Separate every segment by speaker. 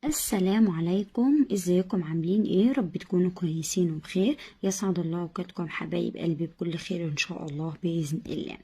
Speaker 1: السلام عليكم، ازيكم؟ عاملين ايه؟ رب تكونوا كويسين وبخير. يسعد الله اوقاتكم حبايب قلبي بكل خير ان شاء الله باذن الله.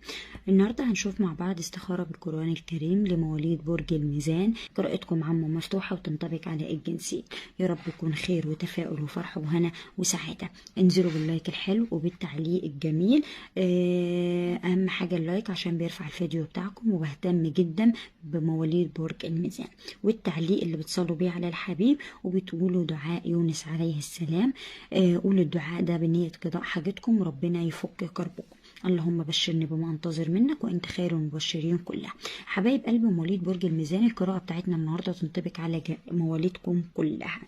Speaker 1: النهارده هنشوف مع بعض استخاره بالقران الكريم لمواليد برج الميزان. قراءتكم عامه مفتوحه وتنطبق على الجنسين. يا رب يكون خير وتفاؤل وفرح وهنا وسعاده. انزلوا باللايك الحلو وبالتعليق الجميل. اهم حاجه اللايك عشان بيرفع الفيديو بتاعكم، وبهتم جدا بمواليد برج الميزان. والتعليق اللي بتصلوا بيه على الحبيب وبتقولوا دعاء يونس عليه السلام. قولوا الدعاء ده بنية قضاء حاجتكم، ربنا يفك كربكم. اللهم بشرني بما انتظر منك وانت خير المبشرين كلها. حبايب قلبي مواليد برج الميزان، القراءة بتاعتنا النهارده تنطبق على مواليدكم كلها.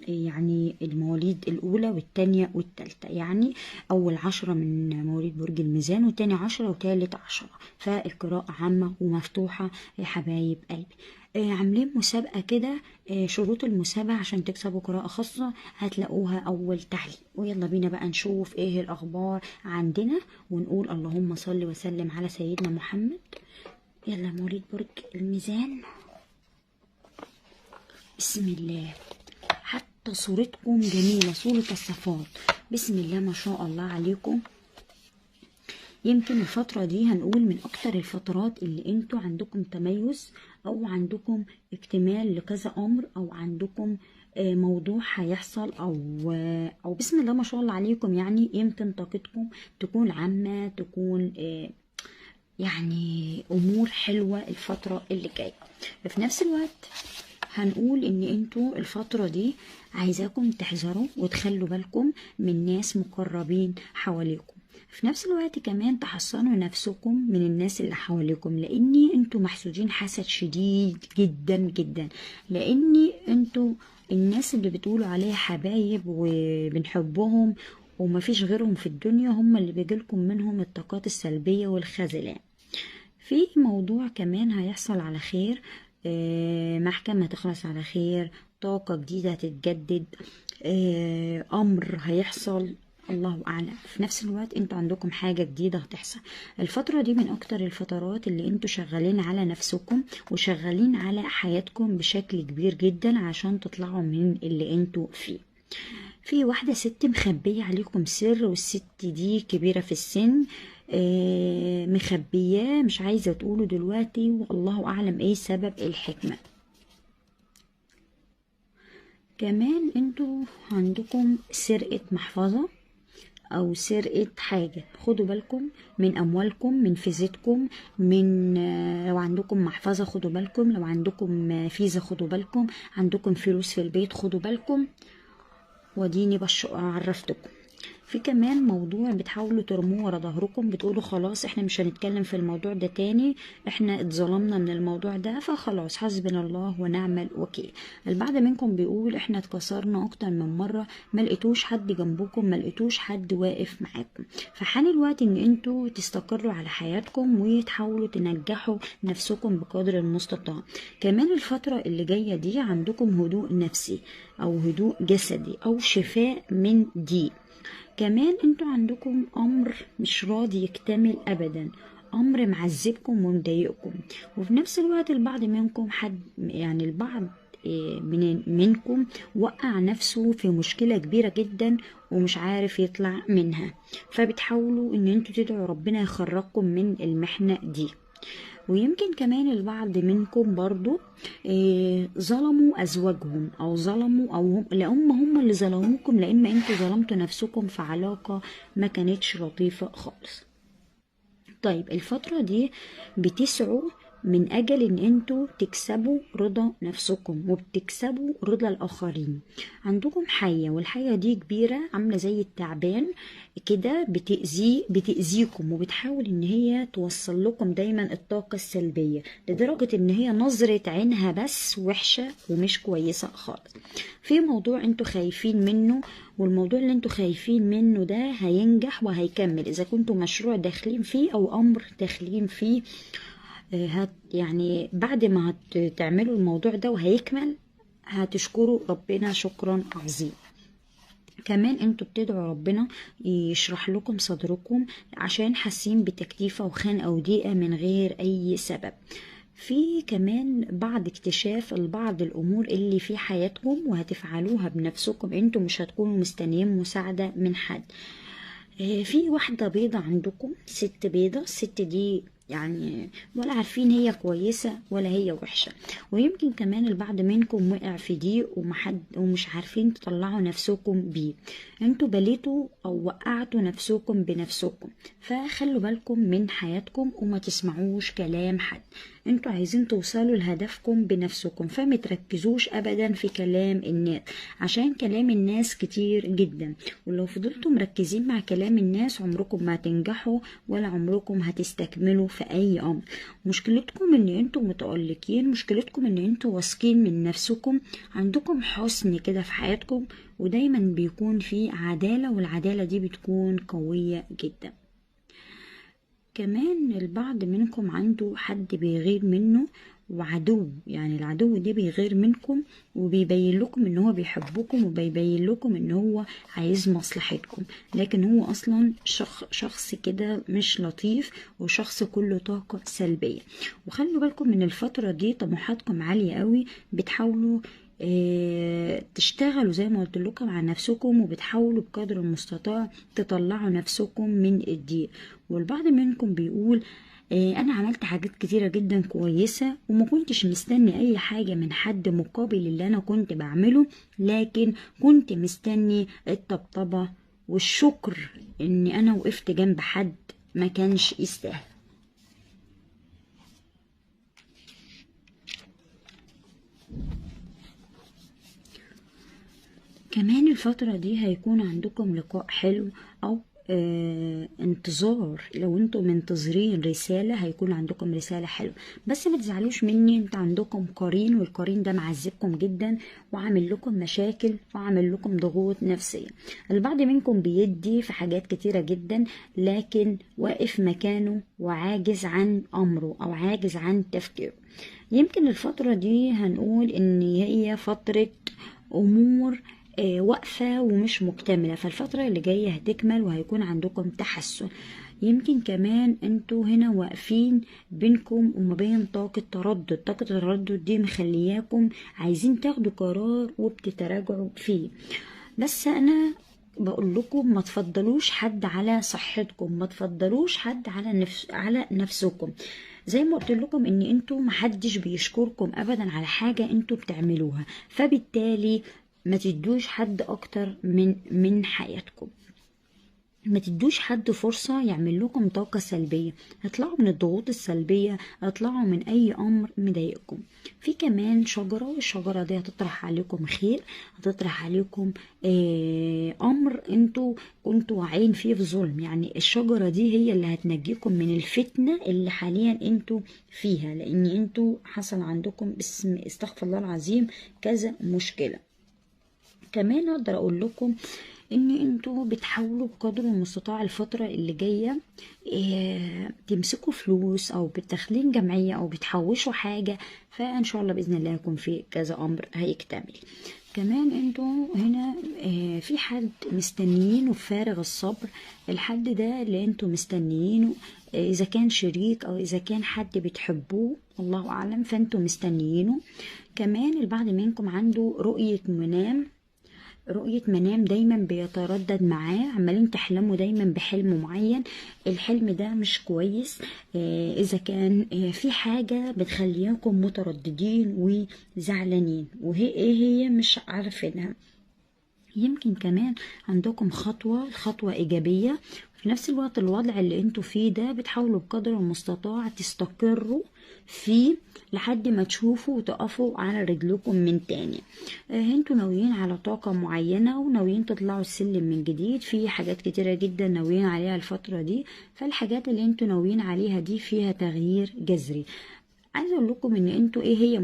Speaker 1: يعني المواليد الأولى والتانية والتالتة، يعني أول 10 من مواليد برج الميزان وتاني 10 وتالت 10. فالقراءة عامة ومفتوحة يا حبايب قلبي. عاملين مسابقة كده. شروط المسابقة عشان تكسبوا قراءة خاصة هتلاقوها أول تعليق. ويلا بينا بقى نشوف ايه الأخبار عندنا، ونقول اللهم صل وسلم على سيدنا محمد. يلا مواليد برج الميزان، بسم الله. حتى صورتكم جميلة، صورة الصفات، بسم الله ما شاء الله عليكم. يمكن الفترة دي هنقول من أكتر الفترات اللي انتوا عندكم تميز، أو عندكم اكتمال لكذا أمر، أو عندكم موضوع هيحصل، أو بسم الله ما شاء الله عليكم. يعني يمكن طاقتكم تكون عامة، تكون يعني أمور حلوة الفترة اللي جاية. في نفس الوقت هنقول ان انتوا الفترة دي عايزاكم تحذروا وتخلوا بالكم من ناس مقربين حواليكم. في نفس الوقت كمان تحصنوا نفسكم من الناس اللي حواليكم، لاني انتوا محسودين حسد شديد جدا جدا. لاني انتوا الناس اللي بتقولوا عليها حبايب وبنحبهم ومفيش غيرهم في الدنيا، هم اللي بيجيلكم منهم الطاقات السلبية والخذلان. في موضوع كمان هيحصل على خير، محكمة تخلص على خير، طاقة جديدة هتتجدد، أمر هيحصل الله أعلم. في نفس الوقت انتوا عندكم حاجة جديدة هتحصل. الفترة دي من أكتر الفترات اللي انتوا شغالين على نفسكم وشغالين على حياتكم بشكل كبير جدا عشان تطلعوا من اللي انتوا فيه. في واحدة ست مخبية عليكم سر، والست دي كبيرة في السن، مخبياه مش عايزة تقوله دلوقتي، والله أعلم ايه سبب الحكمة. كمان انتوا عندكم سرقة محفظة او سرقة حاجة، خدوا بالكم من اموالكم، من فيزتكم، من لو عندكم محفظة خدوا بالكم، لو عندكم فيزا خدوا بالكم، عندكم فلوس في البيت خدوا بالكم. وديني عرفتكم. في كمان موضوع بتحاولوا ترموه ورا ظهركم، بتقولوا خلاص احنا مش هنتكلم في الموضوع ده تاني، احنا اتظلمنا من الموضوع ده فخلاص حسبنا الله ونعم الوكيل. البعض منكم بيقول احنا اتكسرنا اكتر من مرة، ما لقيتوش حد جنبكم، ما لقيتوش حد واقف معاكم. فحان الوقت ان انتوا تستقروا على حياتكم وتحاولوا تنجحوا نفسكم بقدر المستطاع. كمان الفترة اللي جاية دي عندكم هدوء نفسي او هدوء جسدي او شفاء من ضيق. كمان انتوا عندكم امر مش راضي يكتمل ابدا، امر معذبكم ومضايقكم. وفي نفس الوقت البعض منكم يعني البعض منكم وقع نفسه في مشكلة كبيرة جدا ومش عارف يطلع منها، فبتحاولوا ان انتوا تدعوا ربنا يخرجكم من المحنة دي. ويمكن كمان البعض منكم برضو ظلموا أزواجهم، أو ظلموا، أو هم اللي ظلموكم، لأن انتوا ظلمتوا نفسكم في علاقة ما كانتش لطيفة خالص. طيب الفترة دي بتسعوا من أجل إن انتوا تكسبوا رضا نفسكم وبتكسبوا رضا الآخرين. عندكم حية، والحية دي كبيرة عاملة زي التعبان كده، بتأذيكم وبتحاول إن هي توصل لكم دايما الطاقة السلبية، لدرجة إن هي نظرة عينها بس وحشة ومش كويسة خالص. في موضوع انتوا خايفين منه، والموضوع اللي انتوا خايفين منه ده هينجح وهيكمل إذا كنتوا مشروع داخلين فيه أو أمر داخلين فيه. يعني بعد ما هتعملوا الموضوع ده وهيكمل هتشكروا ربنا شكرا عظيم. كمان انتوا بتدعوا ربنا يشرح لكم صدركم عشان حاسين بتكتيفة وخنقة وضيقة من غير اي سبب. في كمان بعض اكتشاف لبعض الامور اللي في حياتكم وهتفعلوها بنفسكم، انتوا مش هتكونوا مستنيين مساعدة من حد. في واحدة بيضة عندكم، ست بيضة، الست دي يعني ولا عارفين هي كويسة ولا هي وحشة، ويمكن كمان البعض منكم وقع في ضيق ومش عارفين تطلعوا نفسكم بيه، انتوا بليتوا او وقعتوا نفسكم بنفسكم. فخلوا بالكم من حياتكم وما تسمعوش كلام حد، انتوا عايزين توصلوا لهدفكم بنفسكم، فمتركزوش ابدا في كلام الناس، عشان كلام الناس كتير جدا، ولو فضلتوا مركزين مع كلام الناس عمركم ما هتنجحوا ولا عمركم هتستكملوا في اي امر. مشكلتكم ان انتوا متألقين، مشكلتكم ان انتوا واثقين من نفسكم، عندكم حسن كده في حياتكم، ودايما بيكون في عدالة، والعدالة دي بتكون قوية جدا. كمان البعض منكم عنده حد بيغير منه وعدو، يعني العدو ده بيغير منكم وبيبين لكم ان هو بيحبكم وبيبين لكم ان هو عايز مصلحتكم، لكن هو اصلا شخص كده مش لطيف وشخص كله طاقة سلبية. وخلوا بالكم من الفترة دي طموحاتكم عالية قوي، بتحاولوا تشتغلوا زي ما قلت لكم على نفسكم، وبتحاولوا بقدر المستطاع تطلعوا نفسكم من الضيق. والبعض منكم بيقول انا عملت حاجات كتيرة جدا كويسة وما كنتش مستني اي حاجة من حد مقابل اللي انا كنت بعمله، لكن كنت مستني الطبطبة والشكر اني انا وقفت جنب حد ما كانش يستاهل. كمان الفترة دي هيكون عندكم لقاء حلو او انتظار، لو انتم منتظرين رسالة هيكون عندكم رسالة حلوة، بس ما تزعلوش مني، انت عندكم قرين والقرين ده معذبكم جدا وعامل لكم مشاكل وعامل لكم ضغوط نفسية. البعض منكم بيدي في حاجات كتيرة جدا لكن واقف مكانه وعاجز عن امره او عاجز عن تفكيره. يمكن الفترة دي هنقول ان هي فترة امور واقفة ومش مكتملة، فالفترة اللي جاية هتكمل وهيكون عندكم تحسن. يمكن كمان انتوا هنا واقفين بينكم وما بين طاقة تردد، طاقة التردد دي مخلياكم عايزين تاخدوا قرار وبتتراجعوا فيه. بس انا بقول لكم ما تفضلوش حد على صحتكم، ما تفضلوش حد على نفسكم. زي ما قلت لكم ان انتوا محدش بيشكركم ابدا على حاجة انتوا بتعملوها، فبالتالي ما تدوش حد اكتر من حياتكم، ما تدوش حد فرصة يعمل لكم طاقة سلبية، هتطلعوا من الضغوط السلبية، هتطلعوا من اي امر مضايقكم. في كمان شجرة، والشجرة دي هتطرح عليكم خير، هتطرح عليكم امر انتوا كنتوا واعيين فيه في ظلم، يعني الشجرة دي هي اللي هتنجيكم من الفتنة اللي حاليا انتوا فيها، لان انتوا حصل عندكم باسم استغفر الله العظيم كذا مشكلة. كمان اقدر اقول لكم ان انتوا بتحاولوا بقدر المستطاع الفترة اللي جاية تمسكوا فلوس او بتدخلين جمعية او بتحوشوا حاجة، فان شاء الله باذن الله يكون في كذا امر هيكتمل. كمان انتوا هنا في حد مستنيينه بفارغ الصبر، الحد ده اللي انتوا مستنيينه اذا كان شريك او اذا كان حد بتحبوه الله اعلم، فانتوا مستنيينه. كمان البعض منكم عنده رؤية منام دايما بيتردد معاه، عمالين تحلموا دايما بحلم معين، الحلم ده مش كويس. اذا كان في حاجة بتخليكم مترددين وزعلانين وهي ايه هي مش عارفينها. يمكن كمان عندكم خطوة إيجابية، في نفس الوقت الوضع اللي انتوا فيه ده بتحاولوا بقدر المستطاع تستقروا فيه لحد ما تشوفوا وتقفوا على رجلكم من تاني. انتوا ناويين على طاقة معينة وناويين تطلعوا السلم من جديد، في حاجات كتيرة جدا ناويين عليها الفترة دي، فالحاجات اللي انتوا ناويين عليها دي فيها تغيير جذري. عايزه اقول لكم ان انتوا ايه هي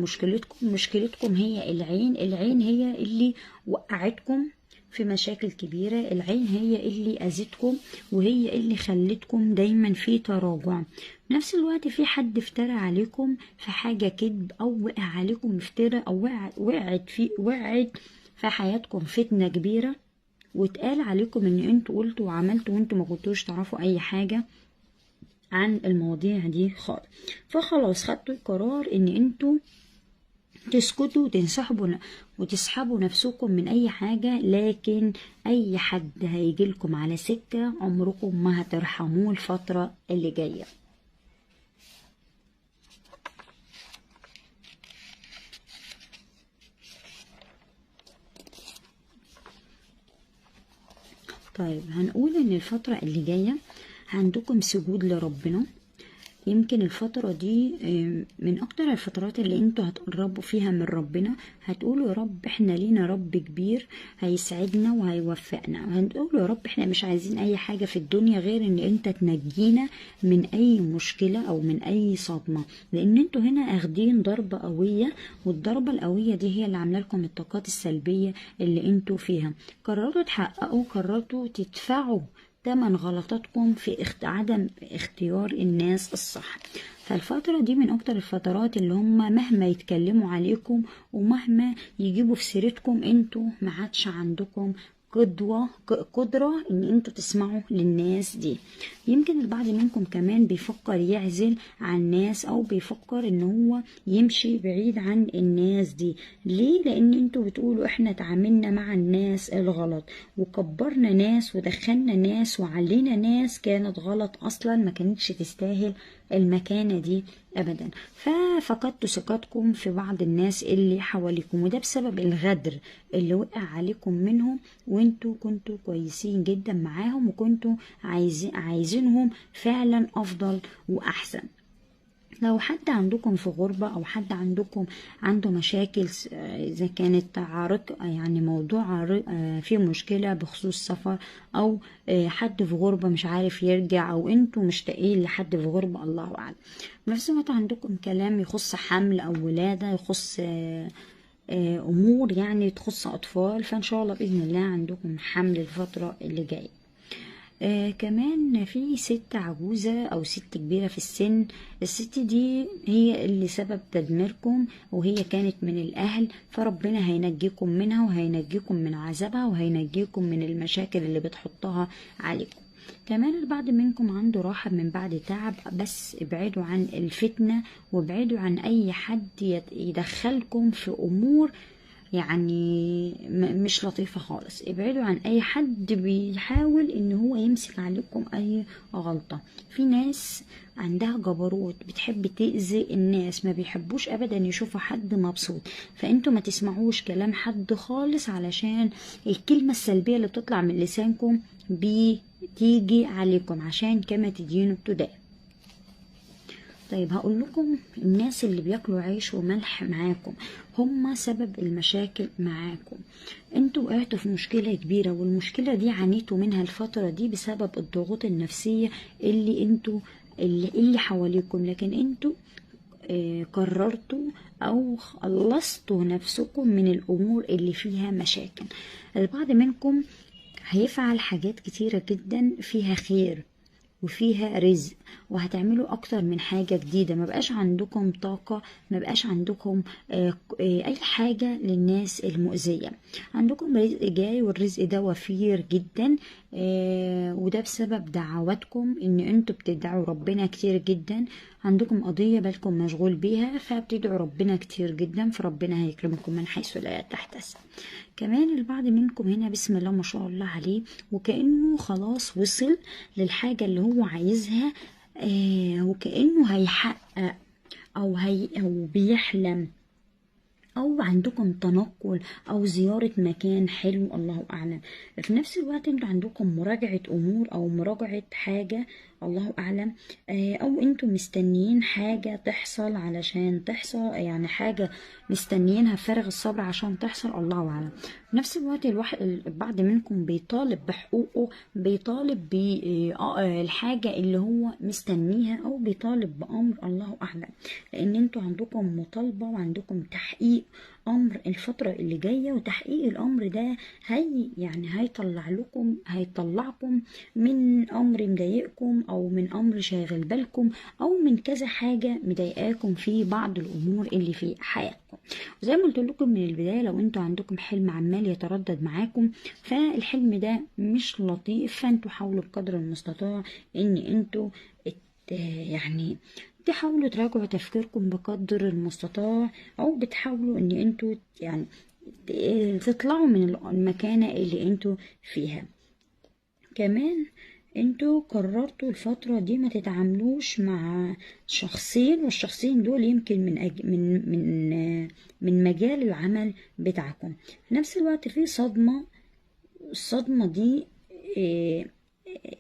Speaker 1: مشكلتكم هي العين هي اللي وقعتكم في مشاكل كبيرة، العين هي اللي اذتكم وهي اللي خلتكم دايما في تراجع. في نفس الوقت في حد افترى عليكم في حاجة كذب او وقع عليكم افترى او وقعت في حياتكم فتنة كبيرة، واتقال عليكم ان انتوا قلتوا وعملتوا وانتوا ما كنتوش تعرفوا اي حاجة عن المواضيع دي خالص. فخلاص خدتوا القرار ان انتوا تسكتوا وتسحبوا نفسكم من اي حاجة، لكن اي حد هيجيلكم على سكة عمركم ما هترحموه الفترة اللي جاية. طيب هنقول ان الفترة اللي جاية عندكم سجود لربنا. يمكن الفترة دي من اكتر الفترات اللي انتوا هتقربوا فيها من ربنا. هتقولوا يا رب احنا لينا رب كبير هيسعدنا وهيوفقنا. هنقول يا رب احنا مش عايزين اي حاجة في الدنيا غير ان انت تنجينا من اي مشكلة او من اي صدمة، لان انتوا هنا اخدين ضربة قوية، والضربة القوية دي هي اللي عامله لكم الطاقات السلبية اللي انتوا فيها. قررتوا تحققوا، قررتوا تدفعوا تمن غلطاتكم في عدم اختيار الناس الصح. فالفترة دي من اكتر الفترات اللي هم مهما يتكلموا عليكم ومهما يجيبوا في سيرتكم انتوا ما عادش عندكم قدرة ان انتوا تسمعوا للناس دي. يمكن البعض منكم كمان بيفكر يعزل عن ناس او بيفكر ان هو يمشي بعيد عن الناس دي. ليه؟ لان انتوا بتقولوا احنا تعاملنا مع الناس الغلط وكبرنا ناس ودخلنا ناس وعلينا ناس كانت غلط اصلا، ما كانتش تستاهل المكانة دي ابدا. ففقدتوا ثقتكم في بعض الناس اللي حواليكم، وده بسبب الغدر اللي وقع عليكم منهم، وانتوا كنتوا كويسين جدا معاهم وكنتوا عايزينهم فعلا افضل واحسن. لو حد عندكم في غربة او حد عندكم عنده مشاكل، اذا كانت يعني موضوع فيه مشكلة بخصوص سفر، او حد في غربة مش عارف يرجع، او انتوا مشتاقين لحد في غربة، الله اعلم. في نفس الوقت عندكم كلام يخص حمل او ولادة، يخص امور يعني تخص اطفال، فان شاء الله باذن الله عندكم حمل الفترة اللي جايه. كمان في ست عجوزة او ست كبيرة في السن. الست دي هي اللي سبب تدميركم، وهي كانت من الاهل، فربنا هينجيكم منها وهينجيكم من عذابها وهينجيكم من المشاكل اللي بتحطها عليكم. كمان البعض منكم عنده راحة من بعد تعب، بس ابعدوا عن الفتنة وابعدوا عن اي حد يدخلكم في امور يعني مش لطيفة خالص. ابعدوا عن اي حد بيحاول ان هو يمسك عليكم اي غلطة. في ناس عندها جبروت بتحب تأذي الناس، ما بيحبوش ابدا يشوفوا حد مبسوط، فانتوا ما تسمعوش كلام حد خالص، علشان الكلمة السلبية اللي بتطلع من لسانكم بتيجي عليكم، عشان كما تدينوا تدان. طيب هقول لكم، الناس اللي بياكلوا عيش وملح معاكم هم سبب المشاكل معاكم. انتوا وقعتوا في مشكلة كبيرة، والمشكلة دي عانيتوا منها الفترة دي بسبب الضغوط النفسية اللي حواليكم، لكن انتوا قررتوا او خلصتوا نفسكم من الامور اللي فيها مشاكل. البعض منكم هيفعل حاجات كتيرة جدا فيها خير وفيها رزق، وهتعملوا اكتر من حاجة جديدة. ما بقاش عندكم طاقة، ما بقاش عندكم اي حاجة للناس المؤذية. عندكم رزق جاي، والرزق ده وفير جدا، وده بسبب دعواتكم ان انتوا بتدعوا ربنا كتير جدا. عندكم قضية بالكم مشغول بيها، فبتدعوا ربنا كتير جدا، فربنا هيكرمكم من حيث لا تحتسب. كمان البعض منكم هنا بسم الله ما شاء الله عليه، وكأنه خلاص وصل للحاجة اللي هو عايزها، وكأنه هيحقق أو بيحلم، او عندكم تنقل او زيارة مكان حلو، الله اعلم. في نفس الوقت انتوا عندكم مراجعة امور او مراجعة حاجة، الله اعلم. او انتوا مستنيين حاجة تحصل علشان تحصل، يعني حاجة مستنيينها بفارغ الصبر عشان تحصل، الله اعلم. في نفس الوقت البعض منكم بيطالب بحقوقه، بيطالب بالحاجة اللي هو مستنيها، او بيطالب بامر، الله اعلم. لان انتوا عندكم مطالبة وعندكم تحقيق امر الفترة اللي جاية، وتحقيق الامر ده هيطلعكم من امر مضايقكم، او من امر شاغل بالكم، او من كذا حاجة مضايقاكم في بعض الامور اللي في حياتكم. وزي ما قلت لكم من البداية، لو انتوا عندكم حلم عمال يتردد معاكم، فالحلم ده مش لطيف، فانتوا حاولوا بقدر المستطاع ان انتوا يعني تحاولوا تراجعوا تفكيركم بقدر المستطاع، او بتحاولوا ان انتوا يعني تطلعوا من المكانة اللي انتوا فيها. كمان انتوا قررتوا الفترة دي ما تتعاملوش مع شخصين، والشخصين دول يمكن من مجال العمل بتاعكم. في نفس الوقت في صدمة. الصدمة دي إيه،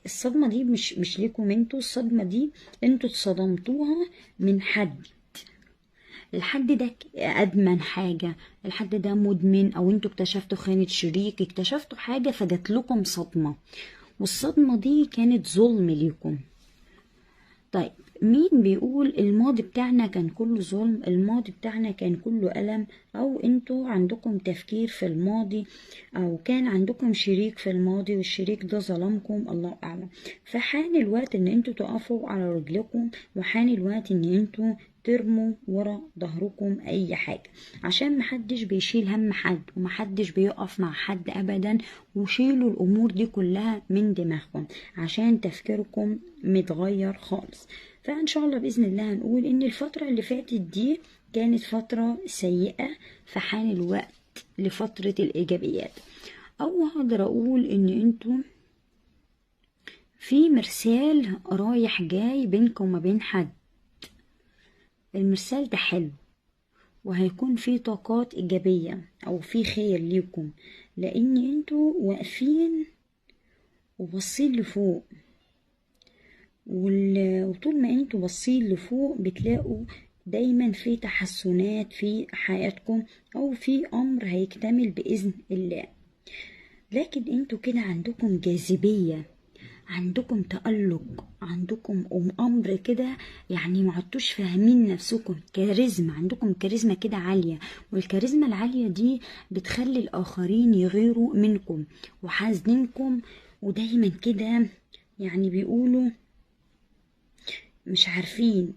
Speaker 1: الصدمة دي مش ليكم انتوا، الصدمة دي انتوا اتصدمتوها من حد. الحد ده ادمن حاجة، الحد ده مدمن، او انتوا اكتشفتوا خيانة شريك، اكتشفتوا حاجة فجات لكم صدمة، والصدمة دي كانت ظلم ليكم. طيب مين بيقول الماضي بتاعنا كان كله ظلم، الماضي بتاعنا كان كله ألم، او انتوا عندكم تفكير في الماضي، او كان عندكم شريك في الماضي والشريك ده ظلمكم، الله اعلم. فحان الوقت ان انتوا تقفوا على رجلكم، وحان الوقت ان انتوا ترموا ورا ظهركم اي حاجة، عشان محدش بيشيل هم حد ومحدش بيقف مع حد ابدا. وشيلوا الامور دي كلها من دماغكم عشان تفكيركم متغير خالص. فان شاء الله باذن الله هنقول ان الفترة اللي فاتت دي كانت فترة سيئة، فحان الوقت لفترة الايجابيات. او هقدر اقول ان انتوا في مرسال رايح جاي بينكم وما بين حد، المرسال ده حلو وهيكون فيه طاقات إيجابية أو فيه خير ليكم، لأن انتوا واقفين وبصين لفوق، وطول ما انتوا بصين لفوق بتلاقوا دايما في تحسنات في حياتكم، أو في أمر هيكتمل بإذن الله. لكن انتوا كده عندكم جاذبية، عندكم تألق، عندكم أمر كده، يعني ما عدتوش فاهمين نفسكم، كاريزما، عندكم كاريزما كده عالية، والكاريزما العالية دي بتخلي الآخرين يغيروا منكم وحاسدينكم، ودايما كده يعني بيقولوا مش عارفين،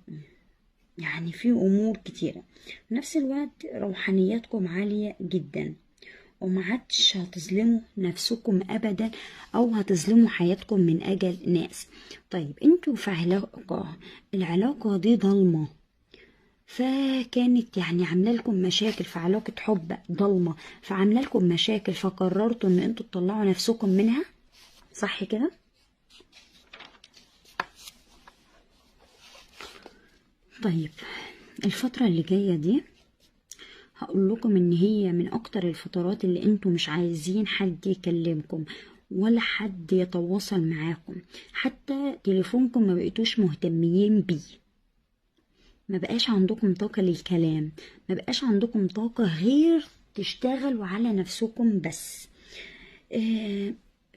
Speaker 1: يعني في أمور كتيرة. في نفس الوقت روحانياتكم عالية جدا، ومعادش هتظلموا نفسكم ابدا، او هتظلموا حياتكم من اجل ناس. طيب انتوا في علاقة، العلاقة دي ضلمة، فكانت يعني عامله لكم مشاكل، في علاقة حب ضلمة فعامله لكم مشاكل، فقررتوا ان انتوا تطلعوا نفسكم منها، صح كده؟ طيب الفترة اللي جاية دي هقول لكم ان هي من اكتر الفترات اللي انتوا مش عايزين حد يكلمكم ولا حد يتواصل معاكم، حتى تليفونكم ما بقيتوش مهتمين بيه، ما بقاش عندكم طاقة للكلام، ما بقاش عندكم طاقة غير تشتغلوا على نفسكم بس.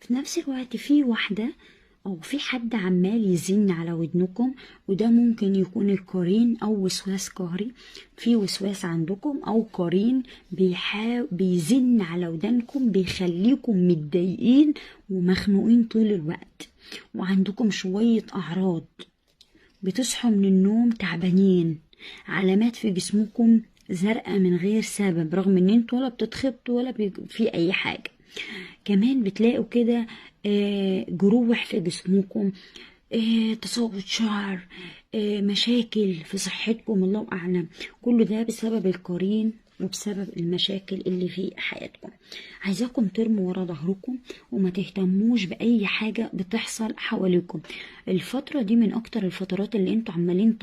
Speaker 1: في نفس الوقت في واحدة او في حد عمال يزن على ودنكم، وده ممكن يكون القرين او وسواس قهري، في وسواس عندكم او قرين بيزن على ودانكم، بيخليكم متضايقين ومخنوقين طول الوقت، وعندكم شوية اعراض، بتصحوا من النوم تعبانين، علامات في جسمكم زرقاء من غير سبب، رغم ان انتوا ولا بتتخبطوا ولا في اي حاجة. كمان بتلاقوا كده جروح في جسمكم، تساقط شعر، مشاكل في صحتكم، الله أعلم. كل ده بسبب القرين وبسبب المشاكل اللي في حياتكم. عايزاكم ترموا ورا ظهركم وما تهتموش بأي حاجة بتحصل حواليكم. الفترة دي من أكتر الفترات اللي انتوا عمالين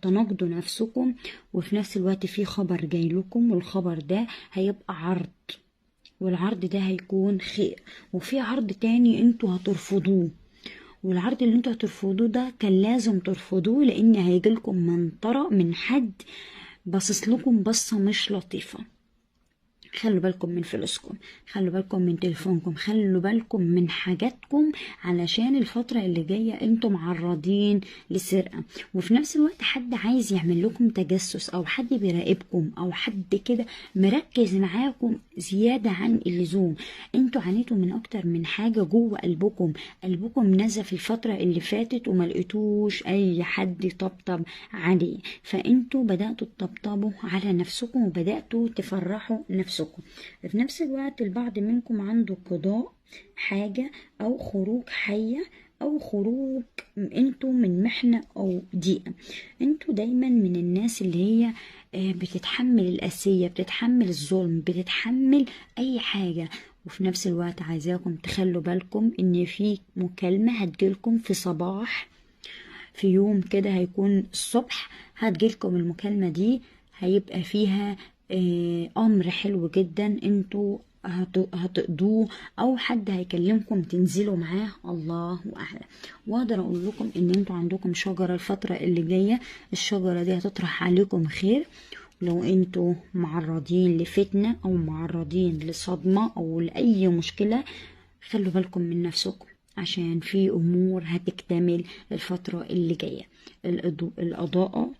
Speaker 1: تناقضوا نفسكم، وفي نفس الوقت في خبر جاي لكم، والخبر ده هيبقى عرض، والعرض ده هيكون خير، وفي عرض تاني انتوا هترفضوه، والعرض اللي انتوا هترفضوه ده كان لازم ترفضوه، لان هيجيلكم من طرق من حد باصص لكم بصة مش لطيفة. خلوا بالكم من فلوسكم، خلوا بالكم من تليفونكم، خلوا بالكم من حاجاتكم، علشان الفترة اللي جاية انتم معرضين لسرقة. وفي نفس الوقت حد عايز يعمل لكم تجسس، او حد بيراقبكم، او حد كده مركز معاكم زيادة عن اللزوم. انتوا عانيتوا من اكتر من حاجة جوه قلبكم، قلبكم نزف الفترة اللي فاتت وما لقيتوش اي حد يطبطب عليه، فانتوا بدأتوا تطبطبوا على نفسكم وبدأتوا تفرحوا نفسكم. في نفس الوقت البعض منكم عنده قضاء حاجة او خروج حية او خروج انتوا من محنة او ضيقة. انتوا دايما من الناس اللي هي بتتحمل القاسية، بتتحمل الظلم، بتتحمل اي حاجة. وفي نفس الوقت عايزاكم تخلوا بالكم ان في مكالمة هتجيلكم في صباح، في يوم كده هيكون الصبح هتجيلكم المكالمة دي، هيبقى فيها امر حلو جدا انتوا هتقضوه، او حد هيكلمكم تنزلوا معاه، الله اعلم. واقدر اقول لكم ان انتوا عندكم شجرة الفترة اللي جاية، الشجرة دي هتطرح عليكم خير. لو انتوا معرضين لفتنة او معرضين لصدمة او لأي مشكلة، خلوا بالكم من نفسكم، عشان في امور هتكتمل الفترة اللي جاية. الإضاءة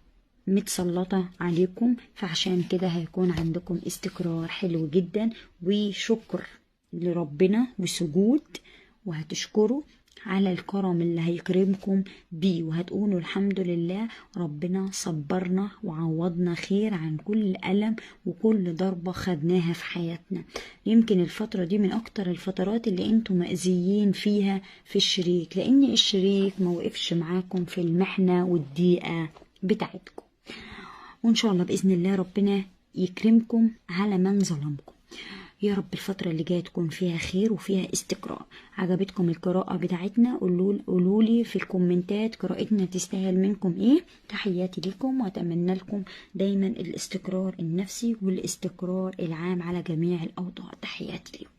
Speaker 1: متسلطة عليكم، فعشان كده هيكون عندكم استقرار حلو جدا وشكر لربنا وسجود، وهتشكروا على الكرم اللي هيكرمكم بيه، وهتقولوا الحمد لله ربنا صبرنا وعوضنا خير عن كل ألم وكل ضربة خدناها في حياتنا. يمكن الفترة دي من أكتر الفترات اللي انتوا مأذيين فيها في الشريك، لأن الشريك موقفش معاكم في المحنة والضيقة بتاعتكم. وإن شاء الله بإذن الله ربنا يكرمكم على من ظلمكم. يا رب الفترة اللي جاية تكون فيها خير وفيها استقرار. عجبتكم القراءة بتاعتنا؟ قولولي في الكومنتات قراءتنا تستاهل منكم ايه. تحياتي لكم، واتمنى لكم دايما الاستقرار النفسي والاستقرار العام على جميع الأوضاع. تحياتي لكم.